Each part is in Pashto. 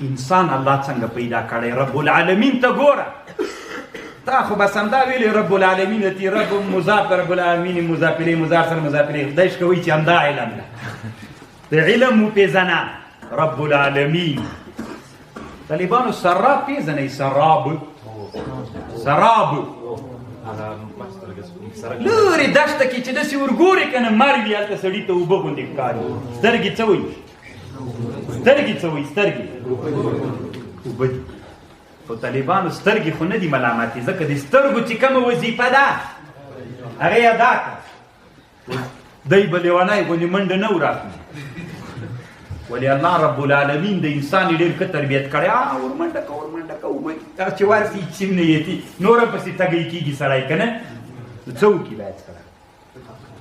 انسان الله څنګه پیدا کړی رب العالمین ته ګوره تا خو بس همدا ویلې رب العالمین تی رب مضاف رب العالمین مضاف الیه مضاف سره مضاف الیه خدای کوي چې همدا علم ده د علم وپېژنه رب العالمین طالبانو سراب پیژنئ سراب لورې دښته کې چې داسې ورګورې که نه مر وي هلته سړي ته اوبه غوندې ښکاري سترګې څه وایي سترګې اوبه دي خو طالبانو سترګې خو نه دي ملامتې ځکه د سترګو چې کومه وظیفه ده هغه یې ادا کړه دی به لیونی غوندې منډه نه وراخلي ولې الله رب العالمین د انسان یې ډېر ښه تربیت کړی ورمنډه که چې ورسي چې نه یتي نوره پسې تږی کېږي سړی که نه څه وکړي باید سره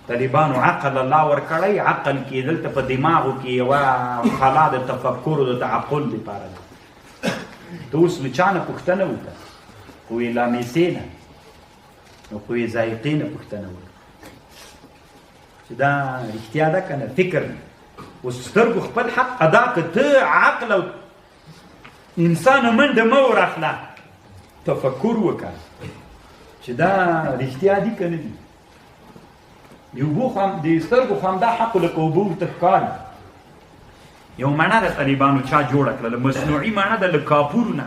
طالبانو عقل الله ورکړی عقل کې دلته په دماغو کې یوه خلا د تفکر او د تعقل دپاره ده ته اوس له چا نه پوښتنه وکړه خو یې لامېسې نه نو خو یې ذایقې نه پوښتنه وکړه چې دا رښتیا ده که نه فکر نه اوس سترګو خپل حق ادا که ته عقل او انسان منډه مه وراخله تفکر وکړه چې دا رښتیا دي که نه دي د اوبو د سترګو خو همدا حق لکه اوبه ورته ښکاري یو مڼه د طالبانو چا جوړه کړله مصنوعي مڼه ده له کاپورو نه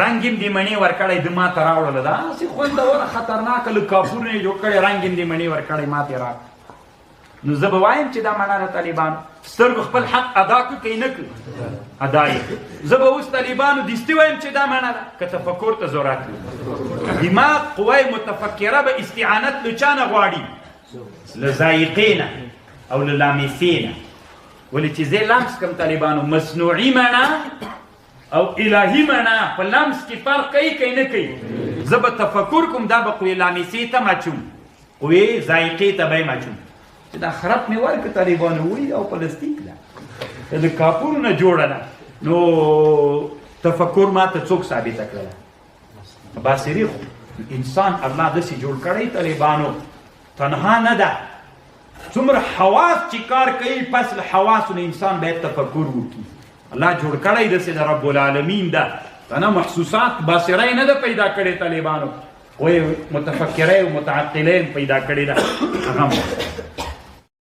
رنګ یې د مڼې ورکړی ده ما ته راوړله ده هسې خوندوره خطرناکه له کاپورو نه یې جوړ کړی رنګ یې د مڼې ورکړی ما ته یې راکړه نو زه به وایم چې دا مڼه د طالبانو سترګو خپل حق ادا کړو که یې نه کړو ادا یې زه به اوس طالبانو دستي وایم چې دا مڼه ده که تفکر ته ضرورت دماغ قوی متفکره به استعانت له چا نه غواړي له ذایقې نه او له لامېسې نه ولې چې زه لمس کړم طالبانو مصنوعي مڼه او الهي مڼه په لمس کې فرق کوي که نه کوي زه به تفکر کوم دا به قوې لامېسې ته مچوم قوې ذایقې ته به یې مچوم چې دا خراب مې ورکړه طالبانو وایي او پلاستیک ده د کاپورو نه جوړه ده نو تفکر ما ته څوک ثابته کړله باصري خو انسان الله داسې جوړ کړی طالبانو تنها نه ده څومره حواس چې کار کوي پس له حواسو نه انسان باید تفکر وکړي الله جوړ کړی داسې د رب العالمین ده تنه محسوسات باصره نه ده پیدا کړې طالبانو وایي متفکره او متعقله پیدا کړې ده هغه